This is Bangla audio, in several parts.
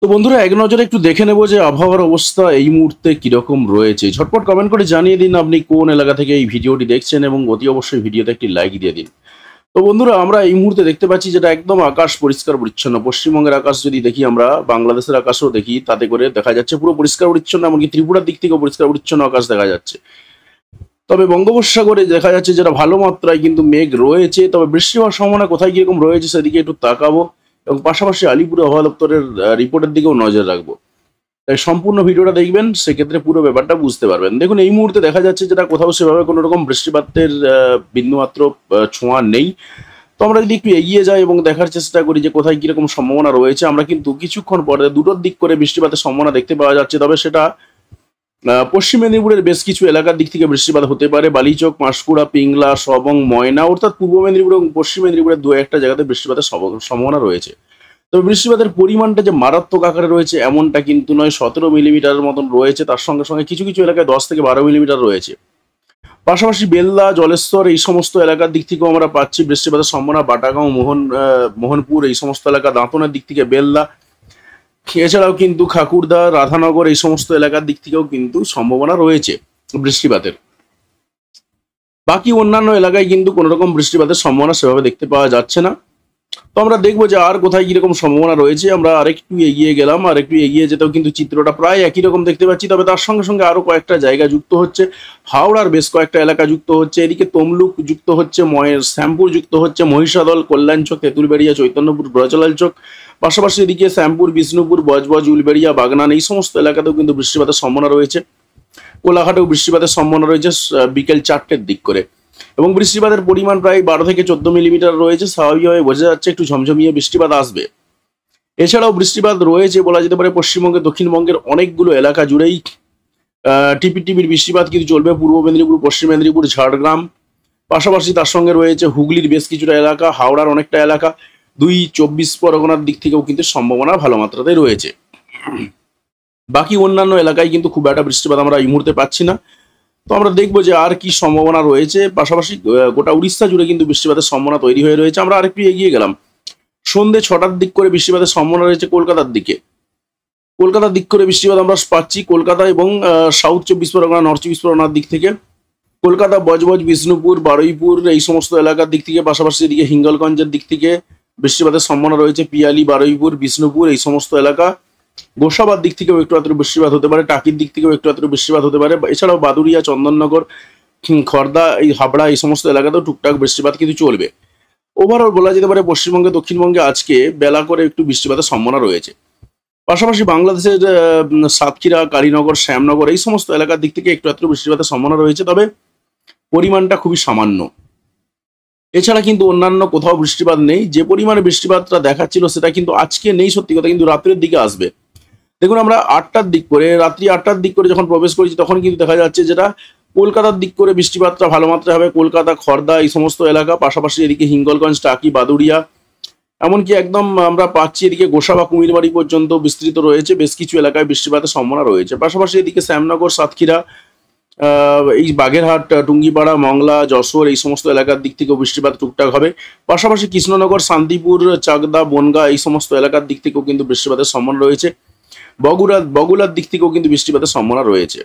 তো বন্ধুরা এক নজরে একটু দেখে নেব যে আবহাওয়ার অবস্থা এই মুহূর্তে কিরকম রয়েছে। ঝটপট কমেন্ট করে জানিয়ে দিন আপনি কোন এলাকা থেকে এই ভিডিওটি দেখছেন এবং অতি অবশ্যই ভিডিওতে একটি লাইক দিয়ে দিন। তো বন্ধুরা আমরা এই মুহূর্তে দেখতে পাচ্ছি যেটা একদম আকাশ পরিষ্কার পরিচ্ছন্ন। পশ্চিমবঙ্গের আকাশ যদি দেখি, আমরা বাংলাদেশের আকাশও দেখি, তাতে করে দেখা যাচ্ছে পুরো পরিষ্কার পরিচ্ছন্ন, এমনকি ত্রিপুরার দিক থেকেও পরিষ্কার পরিচ্ছন্ন আকাশ দেখা যাচ্ছে। তবে বঙ্গোপসাগরে দেখা যাচ্ছে যেটা ভালো মাত্রায় কিন্তু মেঘ রয়েছে, তবে বৃষ্টি হওয়ার সম্ভাবনা কোথায় কিরকম রয়েছে সেদিকে একটু তাকাবো এবং পাশাপাশি আলিপুর আবহাওয়া দপ্তরের রিপোর্টের দিকেও নজর রাখবো। তাই সম্পূর্ণ ভিডিওটা দেখবেন, সেক্ষেত্রে পুরো ব্যাপারটা বুঝতে পারবেন। দেখুন এই মুহূর্তে দেখা যাচ্ছে যেটা কোথাও সেভাবে কোনো রকম বৃষ্টিপাতের বিন্দুমাত্র ছোঁয়া নেই। তো আমরা যদি একটু এগিয়ে যাই এবং দেখার চেষ্টা করি যে কোথায় কিরকম সম্ভাবনা রয়েছে, আমরা কিন্তু কিছুক্ষণ পরে দুটোর দিক করে বৃষ্টিপাতের সম্ভাবনা দেখতে পাওয়া যাচ্ছে। তবে সেটা পশ্চিম মেদিনীপুরের বেশ কিছু এলাকার দিক থেকে বৃষ্টিপাত হতে পারে। বালিচক, পাঁশকুড়া, পিংলা, সবং, ময়না, অর্থাৎ পূর্ব মেদিনীপুর এবং পশ্চিম মেদিনীপুরের দু একটা জায়গাতে বৃষ্টিপাতের সম্ভাবনা রয়েছে। তবে বৃষ্টিপাতের পরিমাণটা যে মারাত্মক আকারে রয়েছে এমনটা কিন্তু নয়। 17 মিলিমিটারের মতন রয়েছে, তার সঙ্গে সঙ্গে কিছু কিছু এলাকায় 10 থেকে 12 মিলিমিটার রয়েছে। পাশাপাশি বেলদা, জলেশ্বর এই সমস্ত এলাকার দিক থেকেও আমরা পাচ্ছি বৃষ্টিপাতের সম্ভাবনা। বাটাগাঁও, মোহনপুর এই সমস্ত এলাকা, দাঁতনের দিক থেকে বেলদা, এছাড়াও কিন্তু খাকুড়দা, রাধানগর এই সমস্ত এলাকার দিক থেকেও কিন্তু সম্ভাবনা রয়েছে বৃষ্টিপাতের। বাকি অন্যান্য এলাকায় কিন্তু কোনো রকম বৃষ্টিপাতের সম্ভাবনা সেভাবে দেখতে পাওয়া যাচ্ছে না। তো আমরা দেখবো যে আর কোথায় কিরকম সম্ভাবনা রয়েছে। আমরা আরেকটু এগিয়ে গেলাম, আর একটু এগিয়ে যেতেও কিন্তু চিত্রটা প্রায় একই রকম দেখতে পাচ্ছি। তবে তার সঙ্গে সঙ্গে আরো কয়েকটা জায়গা যুক্ত হচ্ছে। হাওড়ার বেশ কয়েকটা এলাকা যুক্ত হচ্ছে, এদিকে তমলুক যুক্ত হচ্ছে, শ্যামপুর যুক্ত হচ্ছে, মহিষাদল, কল্যাণচক, তেঁতুলবেড়িয়া, চৈতন্যপুর, ব্রজলাল চক, পাশাপাশি এদিকে শ্যামপুর, বিষ্ণুপুর, বজবজ, উলবেড়িয়া, বাগনান এই সমস্ত এলাকাতেও কিন্তু বৃষ্টিপাতের সম্ভাবনা রয়েছে। কোলাঘাটেও বৃষ্টিপাতের সম্ভাবনা রয়েছে বিকেল 4টের দিক করে, এবং বৃষ্টিপাতের পরিমাণ প্রায় 12 থেকে 14 মিলিমিটার রয়েছে। স্বাভাবিকভাবে বোঝা যাচ্ছে একটু ঝমঝমিয়ে বৃষ্টিপাত আসবে। এছাড়াও বৃষ্টিপাত রয়েছে বলা যেতে পারে পশ্চিমবঙ্গের দক্ষিণবঙ্গের অনেকগুলো এলাকা জুড়েই। টিপির টিপির বৃষ্টিপাত কিন্তু চলবে পূর্ব মেদিনীপুর, পশ্চিম মেদিনীপুর, ঝাড়গ্রাম, পাশাপাশি তার সঙ্গে রয়েছে হুগলির বেশ কিছুটা এলাকা, হাওড়ার অনেকটা এলাকা, 24 পরগনার দিক থেকেও কিন্তু সম্ভাবনা ভালো মাত্রাতেই রয়েছে। বাকি অন্যান্য এলাকায় কিন্তু খুব একটা বৃষ্টিপাত আমরা এই মুহূর্তে পাচ্ছি না। তো আমরা দেখবো যে আর কি সম্ভাবনা রয়েছে। পাশাপাশি গোটা উড়িষ্যা জুড়ে কিন্তু বৃষ্টিপাতের সম্ভাবনা তৈরি হয়ে রয়েছে। আমরা আরেকটু এগিয়ে গেলাম, সন্ধ্যে 6টার দিক করে বৃষ্টিপাতের সম্ভাবনা রয়েছে কলকাতার দিকে। কলকাতার দিক করে বৃষ্টিপাত আমরা পাচ্ছি কলকাতা এবং সাউথ 24 পরগনা, নর্থ 24 পরগনার দিক থেকে। কলকাতা, বজবজ, বিষ্ণুপুর, বারুইপুর এই সমস্ত এলাকার দিক থেকে, পাশাপাশি এদিকে হিঙ্গলগঞ্জের দিক থেকে বৃষ্টিপাতের সম্ভাবনা রয়েছে। পিয়ালি, বারুইপুর, বিষ্ণুপুর এই সমস্ত এলাকা। গোসাবার দিক থেকেও একটু আধটু বৃষ্টিপাত হতে পারে, টাকির দিক থেকেও একটু আধটু বৃষ্টিপাত হতে পারে। এছাড়াও বাদুড়িয়া, চন্দননগর, খড়দা, এই হাবড়া এই সমস্ত এলাকাতেও টুকটাক বৃষ্টিপাত কিন্তু চলবে। ওভারঅল বলা যেতে পারে পশ্চিমবঙ্গে, দক্ষিণবঙ্গে আজকে বেলা করে একটু বৃষ্টিপাতের সম্ভাবনা রয়েছে। পাশাপাশি বাংলাদেশের সাতক্ষীরা, কালীনগর, শ্যামনগর এই সমস্ত এলাকার দিক থেকে একটু আধটু বৃষ্টিপাতের সম্ভাবনা রয়েছে, তবে পরিমাণটা খুবই সামান্য। এছাড়া কিন্তু অন্যান্য কোথাও বৃষ্টিপাত নেই। যে পরিমাণে বৃষ্টিপাতটা দেখাচ্ছিল সেটা কিন্তু আজকে নেই, সত্যি কথা, কিন্তু রাত্রের দিকে আসবে। দেখুন আমরা রাত্রি 8টার দিক করে যখন প্রবেশ করেছি, তখন কিন্তু দেখা যাচ্ছে যেটা কলকাতার দিক করে বৃষ্টিপাতটা ভালো মাত্রায় হবে। কলকাতা, খড়দা এই সমস্ত এলাকা, পাশাপাশি এদিকে হিঙ্গলগঞ্জ, টাকি, বাদুড়িয়া, এমনকি একদম আমরা পাচ্ছি এদিকে গোসা বা কুমিরবাড়ি পর্যন্ত বিস্তৃত রয়েছে। বেশ কিছু এলাকায় বৃষ্টিপাতের সম্ভাবনা রয়েছে। পাশাপাশি এদিকে শ্যামনগর, সাতক্ষীরা, এই বাগেরহাট, টুঙ্গিপাড়া, মংলা, যশোর এই সমস্ত এলাকার দিক থেকেও বৃষ্টিপাত টুকটাক হবে। পাশাপাশি কৃষ্ণনগর, শান্তিপুর, চাকদা, বনগা এই সমস্ত এলাকার দিক থেকেও কিন্তু বৃষ্টিপাতের সম্ভাবনা রয়েছে। বগুড়ার দিক থেকেও কিন্তু বৃষ্টিপাতের সম্ভাবনা রয়েছে।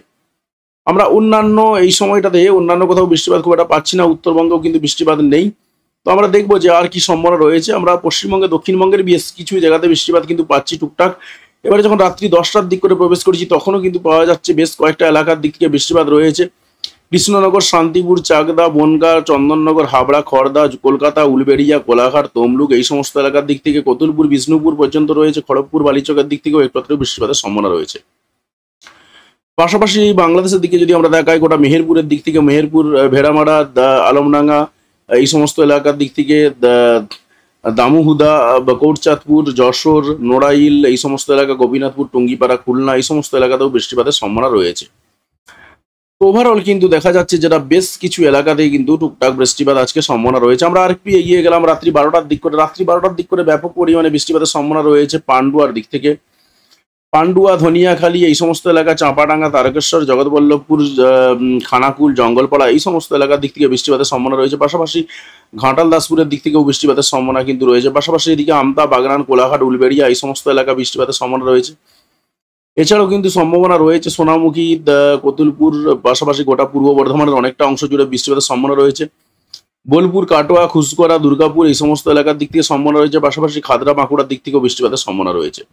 আমরা অন্যান্য এই সময়টাতে অন্যান্য কোথাও বৃষ্টিপাত খুব একটা পাচ্ছি না। উত্তরবঙ্গেও কিন্তু বৃষ্টিপাত নেই। তো আমরা দেখবো যে আর কি সম্ভাবনা রয়েছে। আমরা পশ্চিমবঙ্গে, দক্ষিণবঙ্গের বেশ কিছু জায়গাতে বৃষ্টিপাত কিন্তু পাচ্ছি টুকটাক। এবারে যখন রাত্রি 10টার দিক করে প্রবেশ করেছি, তখনও কিন্তু পাওয়া যাচ্ছে বেশ কয়েকটা এলাকার দিক থেকে বৃষ্টিপাত রয়েছে। কৃষ্ণনগর, শান্তিপুর, চাকদা, বনগা, চন্দননগর, হাবড়া, খড়দা, কলকাতা, উলবেড়িয়া, কোলাঘাট, তমলুক এই সমস্ত এলাকার দিক থেকে, কতুলপুর, বিষ্ণুপুর পর্যন্ত রয়েছে। খড়গপুর, বালিচকের দিক থেকেও একটু বৃষ্টিপাতের সম্ভাবনা রয়েছে। পাশাপাশি বাংলাদেশের দিকে যদি আমরা দেখাই, গোটা মেহেরপুরের দিক থেকে, মেহেরপুর, ভেড়ামারা, আলমডাঙ্গা এই সমস্ত এলাকার দিক থেকে, দামুহুদা, কৌরচাঁদপুর, যশোর, নড়াইল এই সমস্ত এলাকা, গোপীনাথপুর, টুঙ্গিপাড়া, খুলনা এই সমস্ত এলাকাতেও বৃষ্টিপাতের সম্ভাবনা রয়েছে। ওভারঅল কিন্তু দেখা যাচ্ছে যেটা বেশ কিছু এলাকাতেই কিন্তু টুকটাক বৃষ্টিপাত আজকে সম্ভাবনা রয়েছে। আমরা আরেকটু এগিয়ে গেলাম রাত্রি 12টার দিক করে ব্যাপক পরিমাণে বৃষ্টিপাতের সম্ভাবনা রয়েছে পান্ডুয়ার দিক থেকে। পান্ডুয়া, ধনিয়াখালী এই সমস্ত এলাকা, চাঁপাডাঙ্গা, তারকেশ্বর, জগৎবল্লভপুর, খানাকুল, জঙ্গলপাড়া এই সমস্ত এলাকার দিক থেকে বৃষ্টিপাতের সম্ভাবনা রয়েছে। পাশাপাশি ঘাটাল, দাসপুরের দিক থেকেও বৃষ্টিপাতের সম্ভাবনা কিন্তু রয়েছে। পাশাপাশি এদিকে আমতা, বাগনান, কোলাঘাট, উলবেড়িয়া এই সমস্ত এলাকা বৃষ্টিপাতের সম্ভাবনা রয়েছে। এছাড়াও কিন্তু সম্ভাবনা রয়েছে সোনামুখী, কতুলপুর, পাশাপাশি গোটা পূর্ব বর্ধমানের অনেকটা অংশ জুড়ে বৃষ্টিপাতের সম্ভাবনা রয়েছে। বোলপুর, কাটোয়া, খুসকরা, দুর্গাপুর এই সমস্ত এলাকার দিক থেকে সম্ভাবনা রয়েছে। পাশাপাশি খাদরা, বাঁকুড়ার দিক থেকেও বৃষ্টিপাতের সম্ভাবনা রয়েছে।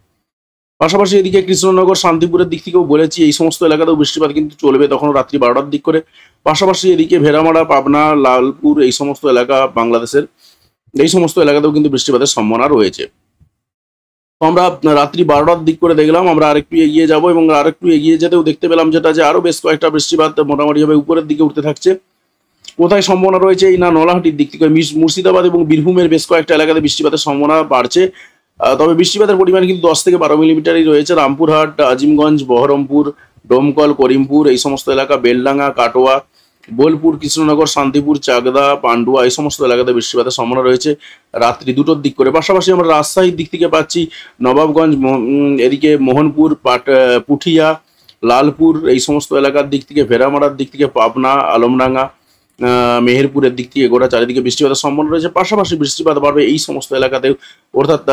পাশাপাশি এদিকে কৃষ্ণনগর, শান্তিপুরের দিক থেকেও বলেছি এই সমস্ত এলাকাতেও বৃষ্টিপাত কিন্তু চলবে তখন রাত্রি 12টার দিক করে। পাশাপাশি এদিকে ভেড়ামারা, পাবনা, লালপুর এই সমস্ত এলাকা বাংলাদেশের এই সমস্ত এলাকাতেও কিন্তু বৃষ্টিপাতের সম্ভাবনা রয়েছে। তো আমরা রাত্রি 12টার দিক করে দেখলাম, আমরা আরেকটু এগিয়ে যাব এবং আরেকটু এগিয়ে যেতেও দেখতে পেলাম যেটা যে আরো বেশ কয়েকটা বৃষ্টিপাত মোটামুটিভাবে উপরের দিকে উঠতে থাকছে। কোথায় সম্ভাবনা রয়েছে এই না নলাহাটির দিক থেকে মুর্শিদাবাদ এবং বীরভূমের বেশ কয়েকটা এলাকাতে বৃষ্টিপাতের সম্ভাবনা বাড়ছে। তবে বৃষ্টিপাতের পরিমাণ কিন্তু 10 থেকে 12 মিলিমিটারই রয়েছে। রামপুরহাট, আজিমগঞ্জ, বহরমপুর, ডোমকল, করিমপুর এই সমস্ত এলাকা, বেলডাঙ্গা, কাটোয়া, বোলপুর, কৃষ্ণনগর, শান্তিপুর, চাকদা, পান্ডুয়া এই সমস্ত এলাকাতে বৃষ্টিপাতের সম্ভাবনা রয়েছে রাত্রি 2টোর দিক করে। পাশাপাশি আমরা রাজশাহীর দিক থেকে পাচ্ছি নবাবগঞ্জ, এদিকে মোহনপুর, পুঠিয়া, লালপুর এই সমস্ত এলাকার দিক থেকে, ভেড়ামারার দিক থেকে, পাবনা, আলমডাঙ্গা, মেহেরপুরের দিক থেকে গোটা চারিদিকে বৃষ্টিপাতের সম্ভাবনা রয়েছে। পাশাপাশি বৃষ্টিপাত বাড়বে এই সমস্ত এলাকাতেও, অর্থাৎ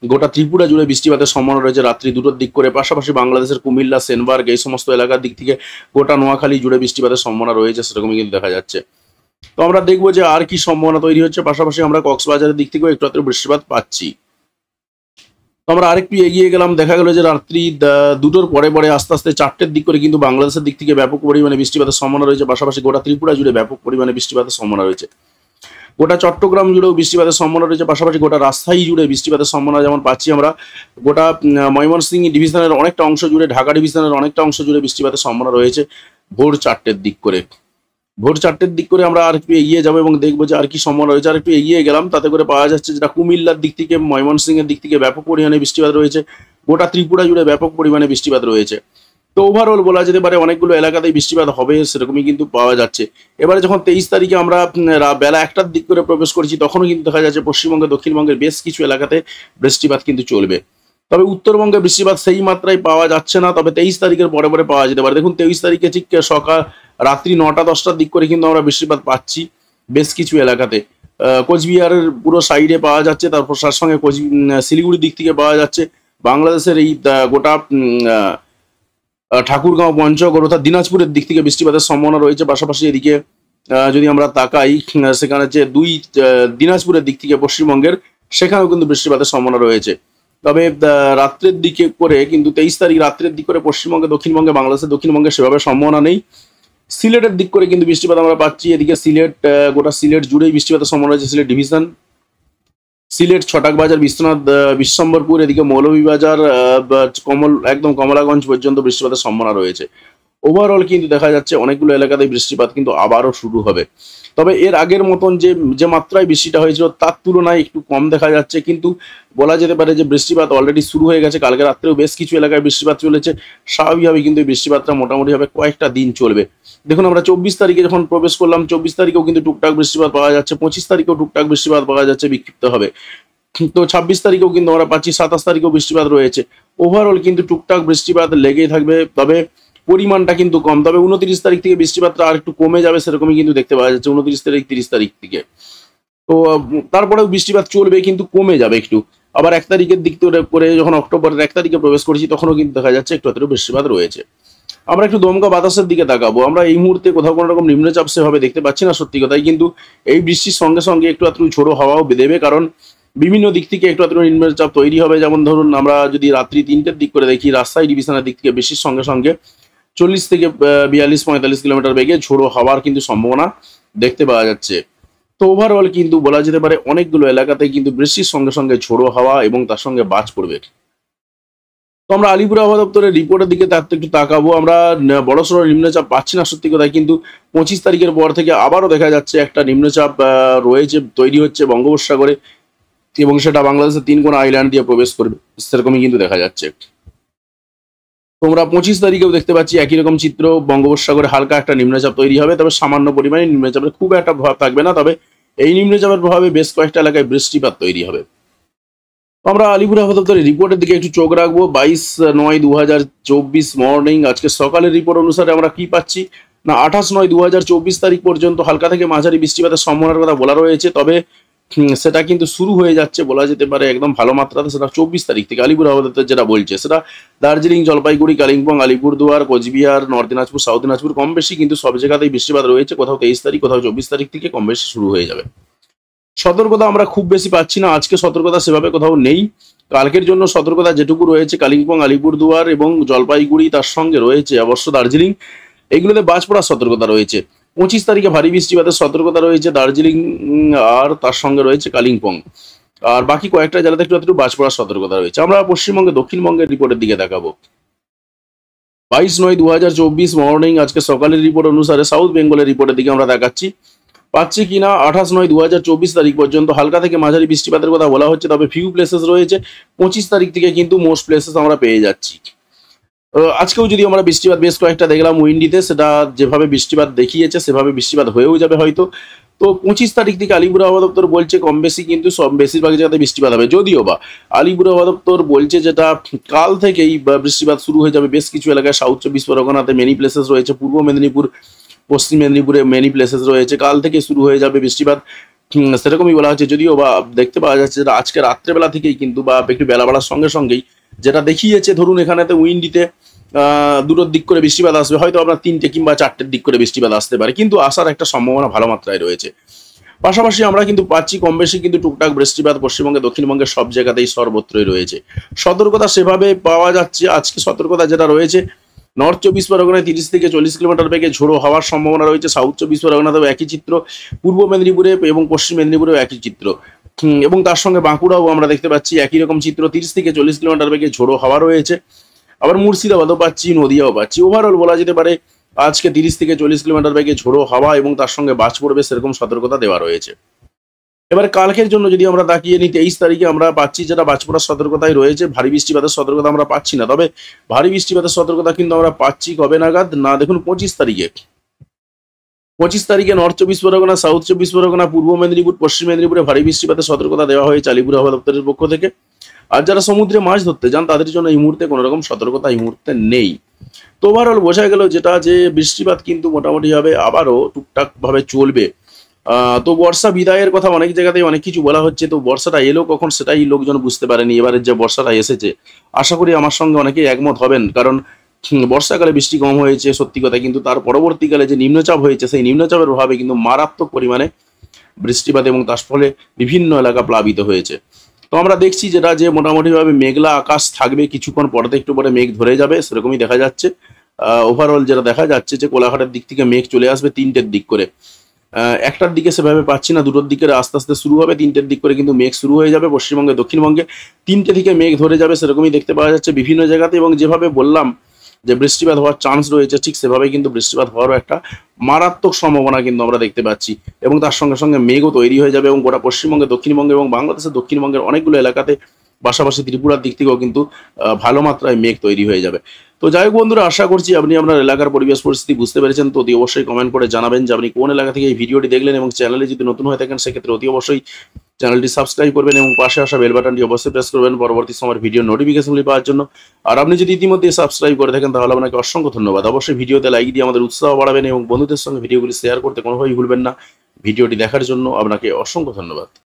গোটা ত্রিপুরা জুড়ে বৃষ্টিপাতের সম্ভাবনা রয়েছে রাত্রি 2টোর দিক করে। পাশাপাশি বাংলাদেশের কুমিল্লা, সেনবার্গ এই সমস্ত এলাকার দিক থেকে গোটা নোয়াখালী জুড়ে বৃষ্টিপাতের সম্ভাবনা রয়েছে, সেরকমই কিন্তু দেখা যাচ্ছে। তো আমরা দেখবো যে আর কি সম্ভাবনা তৈরি হচ্ছে। পাশাপাশি আমরা কক্সবাজারের দিক থেকেও একটু বৃষ্টিপাত পাচ্ছি। তো আমরা আরেকটু এগিয়ে গেলাম, দেখা গেল যে রাত্রি 2টোর পরে পরে আস্তে আস্তে 4টের দিক করে কিন্তু বাংলাদেশের দিক থেকে ব্যাপক পরিমাণে বৃষ্টিপাতের সম্ভাবনা রয়েছে। পাশাপাশি গোটা ত্রিপুরা জুড়ে ব্যাপক পরিমাণে বৃষ্টিপাতের সম্ভাবনা রয়েছে। গোটা চট্টগ্রাম জুড়েও বৃষ্টিপাতের সম্ভাবনা রয়েছে। পাশাপাশি গোটা রাজশাহী জুড়ে বৃষ্টিপাতের সম্ভাবনা যেমন পাচ্ছি আমরা। গোটা ময়মনসিংহ ডিভিশনের অনেকটা অংশ জুড়ে, ঢাকা ডিভিশনের অনেকটা অংশ জুড়ে বৃষ্টিপাতের সম্ভাবনা রয়েছে ভোর 4টের দিক করে। ভোর 4টের দিক করে আমরা আর একটু এগিয়ে যাবো এবং দেখবো যে আর কি সম্ভাবনা রয়েছে। আর একটু এগিয়ে গেলাম, তাতে করে পাওয়া যাচ্ছে যেটা কুমিল্লার দিক থেকে, ময়মনসিংহের দিক থেকে ব্যাপক পরিমাণে বৃষ্টিপাত রয়েছে। গোটা ত্রিপুরা জুড়ে ব্যাপক পরিমাণে বৃষ্টিপাত রয়েছে। তো ওভারঅল বলা যেতে পারে অনেকগুলো এলাকাতেই বৃষ্টিপাত হবে, সেরকমই কিন্তু পাওয়া যাচ্ছে। এবারে যখন 23 তারিখে আমরা বেলা 1টার দিক করে প্রবেশ করেছি, তখনও কিন্তু দেখা যাচ্ছে পশ্চিমবঙ্গে, দক্ষিণবঙ্গের বেশ কিছু এলাকাতে বৃষ্টিপাত কিন্তু চলবে। তবে উত্তরবঙ্গে বৃষ্টিপাত সেই মাত্রায় পাওয়া যাচ্ছে না, তবে 23 তারিখের পরে পরে পাওয়া যেতে পারে। দেখুন 23 তারিখে ঠিক রাত্রি 9টা-10টার দিক করে কিন্তু আমরা বৃষ্টিপাত পাচ্ছি বেশ কিছু এলাকাতে। কোচবিহারের পুরো সাইডে পাওয়া যাচ্ছে, তারপর তার সঙ্গে শিলিগুড়ির দিক থেকে পাওয়া যাচ্ছে। বাংলাদেশের এই গোটা ঠাকুরগাঁও, পঞ্চগড় অর্থাৎ দিনাজপুরের দিক থেকে বৃষ্টিপাতের সম্ভাবনা রয়েছে। পাশাপাশি এদিকে যদি আমরা তাকাই, সেখানে যে দিনাজপুরের দিক থেকে পশ্চিমবঙ্গের, সেখানেও কিন্তু বৃষ্টিপাতের সম্ভাবনা রয়েছে। তবে রাত্রের দিকে করে কিন্তু 23 তারিখ রাত্রের দিক করে পশ্চিমবঙ্গে, দক্ষিণবঙ্গে, বাংলাদেশের দক্ষিণবঙ্গে সেভাবে সম্ভাবনা নেই। সিলেটের দিক করে কিন্তু বৃষ্টিপাত আমরা পাচ্ছি। এদিকে সিলেট, গোটা সিলেট জুড়েই বৃষ্টিপাতের সম্ভাবনা রয়েছে। সিলেট ডিভিশন, সিলেট, ছটাকবাজার, বিশ্বনাথ, বিশ্বম্বরপুর, এদিকে মৌলভীবাজার, একদম কমলাগঞ্জ পর্যন্ত বৃষ্টিপাতের সম্ভাবনা রয়েছে। ওভারঅল কিন্তু দেখা যাচ্ছে অনেকগুলো এলাকাতে বৃষ্টিপাত কিন্তু আবারও শুরু হবে। তবে এর আগের মতন যে মাত্রায় বৃষ্টিটা হয়েছিল তার তুলনায় একটু কম দেখা যাচ্ছে, কিন্তু বলা যেতে পারে যে বৃষ্টিপাত অলরেডি শুরু হয়ে গেছে। কালকে রাত্রেও বেশ কিছু এলাকায় বৃষ্টিপাত চলেছে। স্বাভাবিকভাবে কিন্তু এই বৃষ্টিপাতটা মোটামুটিভাবে কয়েকটা দিন চলবে। দেখুন আমরা 24 তারিখে যখন প্রবেশ করলাম, 24 তারিখেও কিন্তু টুকটাক বৃষ্টিপাত পাওয়া যাচ্ছে। 25 তারিখেও টুকটাক বৃষ্টিপাত পাওয়া যাচ্ছে বিক্ষিপ্ত হবে। তো 26 তারিখেও কিন্তু আমরা পাচ্ছি, 27 তারিখেও বৃষ্টিপাত রয়েছে। ওভারঅল কিন্তু টুকটাক বৃষ্টিপাত লেগেই থাকবে, তবে পরিমাণটা কিন্তু কম। তবে 29 তারিখ থেকে বৃষ্টিপাতটা আর একটু কমে যাবে, সেরকমই কিন্তু দেখতে পাওয়া যাচ্ছে 29 তারিখ, 30 তারিখ থেকে। তো তারপরেও বৃষ্টিপাত চলবে, কিন্তু কমে যাবে একটু। আবার 1 তারিখের দিক করে যখন অক্টোবরের 1 তারিখে প্রবেশ করেছি, তখনও কিন্তু দেখা যাচ্ছে একটু বৃষ্টিপাত রয়েছে। আমরা একটু দমকা বাতাসের দিকে তাকাবো। আমরা এই মুহূর্তে কোথাও কোনো রকম নিম্নচাপ সেভাবে দেখতে পাচ্ছি না সত্যি কথাই, কিন্তু এই বৃষ্টির সঙ্গে সঙ্গে একটু ঝোড়ো হাওয়াও দেবে, কারণ বিভিন্ন দিক থেকে একটু নিম্নচাপ তৈরি হবে। যেমন ধরুন আমরা যদি রাত্রি 3টের দিক করে দেখি, রাজশাহী ডিভিশনের দিক থেকে বৃষ্টির সঙ্গে সঙ্গে 40 থেকে 42-45 কিলোমিটার বেগে ঝোড়ো হাওয়ার কিন্তু সম্ভাবনা দেখতে পাওয়া যাচ্ছে। তো ওভারঅল কিন্তু বলা যেতে পারে অনেকগুলো এলাকাতে কিন্তু বৃষ্টির সঙ্গে সঙ্গে ঝোড়ো হাওয়া এবং তার সঙ্গে বাজ পড়বে। তো আমরা আলিপুর আবহাওয়া দপ্তরের রিপোর্টের দিকে একটু তাকাবো। আমরা বড়সড় নিম্নচাপ পাচ্ছি না সত্যি কথায়, কিন্তু 25 তারিখের পর থেকে আবারও দেখা যাচ্ছে একটা নিম্নচাপ রয়েছে, তৈরি হচ্ছে বঙ্গোপসাগরে, এবং সেটা বাংলাদেশের 3 কোণ আইল্যান্ড দিয়ে প্রবেশ করবে, সেরকমই কিন্তু দেখা যাচ্ছে। তোমরা 25 তারিখেও দেখতে পাচ্ছি একই রকম চিত্র, বঙ্গোপসাগরে হালকা একটা নিম্নচাপ তৈরি হবে, তবে সামান্য পরিমাণে নিম্নচাপের খুব একটা প্রভাব থাকবে না। তবে এই নিম্নচাপের প্রভাবে বেশ কয়েকটা এলাকায় বৃষ্টিপাত তৈরি হবে। আমরা আলিপুর আবহাওয়া দপ্তরের রিপোর্টের দিকে একটু চোখ রাখবো। 22/9/2024 মর্নিং আজকে সকালের রিপোর্ট অনুসারে আমরা কি পাচ্ছি না, 28/9/2024 তারিখ পর্যন্ত হালকা থেকে মাঝারি বৃষ্টিপাতের সম্ভাবনার কথা বলা রয়েছে। তবে সেটা কিন্তু শুরু হয়ে যাচ্ছে বলা যেতে পারে একদম ভালো মাত্রাতে, সেটা 24 তারিখ থেকে আলিপুর আবহাওয়া দপ্তর যেটা বলছে, সেটা দার্জিলিং, জলপাইগুড়ি, কালিম্পং, আলিপুরদুয়ার, কোচবিহার, নর্থ দিনাজপুর, সাউথ দিনাজপুর কম বেশি কিন্তু সব জায়গাতেই বৃষ্টিপাত রয়েছে। কোথাও 23 তারিখ, কোথাও 24 তারিখ থেকে কম বেশি শুরু হয়ে যাবে। সতর্কতা আমরা খুব বেশি পাচ্ছি না, আজকে সতর্কতা সেভাবে কোথাও নেই। কালকের জন্য সতর্কতা যেটুকু রয়েছে কালিম্পং, আলিপুরদুয়ার এবং জলপাইগুড়ি, তার সঙ্গে রয়েছে অবশ্য দার্জিলিং, এগুলোতে বাজ পড়ার সতর্কতা রয়েছে। 25 তারিখে ভারী বৃষ্টিপাতের সতর্কতা রয়েছে দার্জিলিং আর তার সঙ্গে রয়েছে কালিম্পং, আর বাকি কয়েকটা জেলাতে একটু বাজ পড়ার সতর্কতা রয়েছে। আমরা পশ্চিমবঙ্গে দক্ষিণবঙ্গের রিপোর্টের দিকে দেখাবো। 22/9/2024 মর্নিং আজকে সকালের রিপোর্ট অনুসারে সাউথ বেঙ্গলের রিপোর্টের দিকে আমরা দেখাচ্ছি পাচ্ছি কিনা 28/9/2024 তারিখ পর্যন্ত হালকা থেকে মাঝারি বৃষ্টিপাতের কথা বলা হচ্ছে। তবে ফিউ প্লেসেস রয়েছে, 25 তারিখ থেকে কিন্তু মোস্ট প্লেসেস আমরা পেয়ে যাচ্ছি। আজকেও যদি আমরা বৃষ্টিপাত বেশ কয়েকটা দেখলাম উইন্ডিতে, সেটা যেভাবে বৃষ্টিপাত দেখিয়েছে সেভাবে বৃষ্টিপাত হয়েও যাবে হয়তো। তো 25 তারিখ থেকে আলিপুর আবহাওয়া দপ্তর বলছে কম বেশি কিন্তু সব বেশিরভাগ জায়গাতে বৃষ্টিপাত হবে, যদিও বা আলিপুর আবহাওয়া দপ্তর বলছে যেটা কাল থেকেই বৃষ্টিপাত শুরু হয়ে যাবে বেশ কিছু এলাকায়। সাউথ 24 পরগনাতে মেনি প্লেসেস রয়েছে, পূর্ব মেদিনীপুর, পশ্চিম মেদিনীপুরে মেনি প্লেসেস রয়েছে, কাল থেকে শুরু হয়ে যাবে বৃষ্টিপাত। সেরকমই বলা হচ্ছে, যদিও বা দেখতে পাওয়া যাচ্ছে যেটা আজকে রাত্রেবেলা থেকেই কিন্তু বা একটু বেলা বাড়ার সঙ্গে সঙ্গেই যেটা দেখিয়েছে, ধরুন এখানেতে উইন্ডিতে দুটোর দিক করে বৃষ্টিপাত আসবে, হয়তো আপনার 3টে কিংবা 4টের দিক করে বৃষ্টিপাত আসতে পারে, কিন্তু আসার একটা সম্ভাবনা ভালো মাত্রায় রয়েছে। পাশাপাশি আমরা কিন্তু পাচ্ছি কম বেশি কিন্তু টুকটাক বৃষ্টিপাত পশ্চিমবঙ্গে, দক্ষিণবঙ্গের সব জায়গাতেই সর্বত্রই রয়েছে। সতর্কতা সেভাবে পাওয়া যাচ্ছে। আজকে সতর্কতা যেটা রয়েছে, নর্থ 24 পরগনায় 30 থেকে 40 কিলোমিটার বেগে ঝোড়ো হওয়ার সম্ভাবনা রয়েছে। সাউথ 24 পরগনাতেও একই চিত্র, পূর্ব মেদিনীপুরে এবং পশ্চিম মেদিনীপুরেও একই চিত্র, এবং তার সঙ্গে বাঁকুড়াও আমরা দেখতে পাচ্ছি একই রকম চিত্র, 30 থেকে 40 কিলোমিটার বেগে ঝোড়ো হাওয়া রয়েছে। আবার মুর্শিদাবাদও পাচ্ছি, নদিয়াও পাচ্ছি। ওভারঅল বলা যেতে পারে আজকে 30 থেকে 40 কিলোমিটার বেগে ঝোড়ো হাওয়া এবং তার সঙ্গে বাজ পড়বে সেরকম সতর্কতা দেওয়া রয়েছে। এবার কালকের জন্য যদি আমরা তাকিয়ে নিই, 23 তারিখে আমরা পাচ্ছি যেটা বাজ পড়ার সতর্কতায় রয়েছে, ভারী বৃষ্টিপাতের সতর্কতা আমরা পাচ্ছি না। তবে ভারী বৃষ্টিপাতের সতর্কতা কিন্তু আমরা পাচ্ছি কবে নাগাদ না, দেখুন 25 তারিখে। 25 তারিখে নর্থ 24 পরগনা, সাউথ 24 পরগনা, পূর্ব মেদিনীপুর, পশ্চিম মেদিনীপুরে ভারী বৃষ্টিপাতের সতর্কতা দেওয়া হয়েছে আলিপুর আবহাওয়া দপ্তরের পক্ষ থেকে। আর যারা সমুদ্রে মাছ ধরতে যান তাদের জন্য এই মুহূর্তে কোনো রকম সতর্কতা এই মুহূর্তে নেই। তো ওভারঅল বোঝা গেল যেটা যে বৃষ্টিপাত কিন্তু মোটামুটি ভাবে আবারও টুকটাক ভাবে চলবে। তো বর্ষা বিদায়ের কথা অনেক জায়গাতেই অনেক কিছু বলা হচ্ছে, তো বর্ষাটা এলো কখন সেটাই লোকজন বুঝতে পারেনি। এবারে যে বর্ষাটা এসেছে, আশা করি আমার সঙ্গে অনেকেই একমত হবেন, কারণ বর্ষাকালে বৃষ্টি কম হয়েছে সত্যি কথা, কিন্তু তার পরবর্তীকালে যে নিম্নচাপ হয়েছে সেই নিম্নচাপের প্রভাবে কিন্তু মারাত্মক পরিমাণে বৃষ্টিপাত এবং তার ফলে বিভিন্ন এলাকা প্লাবিত হয়েছে। তো আমরা দেখছি যেটা যে মোটামুটিভাবে মেঘলা আকাশ থাকবে, কিছুক্ষণ পরে একটু পরে মেঘ ধরে যাবে সেরকমই দেখা যাচ্ছে। ওভারঅল যেটা দেখা যাচ্ছে যে কোলাঘাটের দিক থেকে মেঘ চলে আসবে 3টের দিক করে, একটার দিকে সেভাবে পাচ্ছি না, 2টোর দিকে আস্তে আস্তে শুরু হবে, 3টের দিক করে কিন্তু মেঘ শুরু হয়ে যাবে পশ্চিমবঙ্গে, দক্ষিণবঙ্গে 3টে থেকে মেঘ ধরে যাবে সেরকমই দেখতে পাওয়া যাচ্ছে বিভিন্ন জায়গাতে। এবং যেভাবে বললাম যে বৃষ্টিপাত হওয়ার চান্স রয়েছে, ঠিক সেভাবে কিন্তু বৃষ্টিপাত হওয়ারও একটা মারাত্মক সম্ভাবনা কিন্তু আমরা দেখতে পাচ্ছি। এবং তার সঙ্গে সঙ্গে মেঘও তৈরি হয়ে যাবে এবং গোটা পশ্চিমবঙ্গে, দক্ষিণবঙ্গে এবং বাংলাদেশের দক্ষিণবঙ্গের অনেকগুলো এলাকাতে, পাশাপাশি ত্রিপুরার দিক থেকেও কিন্তু ভালো মাত্রায় মেঘ তৈরি হয়ে যাবে। তো যাই হোক বন্ধুরা, আশা করছি আপনি আপনার এলাকার পরিবেশ পরিস্থিতি বুঝতে পেরেছেন। তো অতি অবশ্যই কমেন্ট করে জানাবেন যে আপনি কোন এলাকা থেকে এই ভিডিওটি দেখলেন, এবং চ্যানেলে যদি নতুন হয়ে থাকেন সেক্ষেত্রে অতি অবশ্যই চ্যানেলটি সাবস্ক্রাইব করবেন এবং পাশে আসা বেল বাটনটি অবশ্যই প্রেস করবেন পরবর্তী সময়ের ভিডিও নোটিফিকেশনগুলি পাওয়ার জন্য। আর আপনি যদি ইতিমধ্যে সাবস্ক্রাইব করে থাকেন তাহলে আপনাকে অসংখ্য ধন্যবাদ। অবশ্যই ভিডিওতে লাইক দিয়ে আমাদের উৎসাহ বাড়াবেন এবং বন্ধুদের সঙ্গে ভিডিওগুলি শেয়ার করতে কোনোভাবেই ভুলবেন না। ভিডিওটি দেখার জন্য আপনাকে অসংখ্য ধন্যবাদ।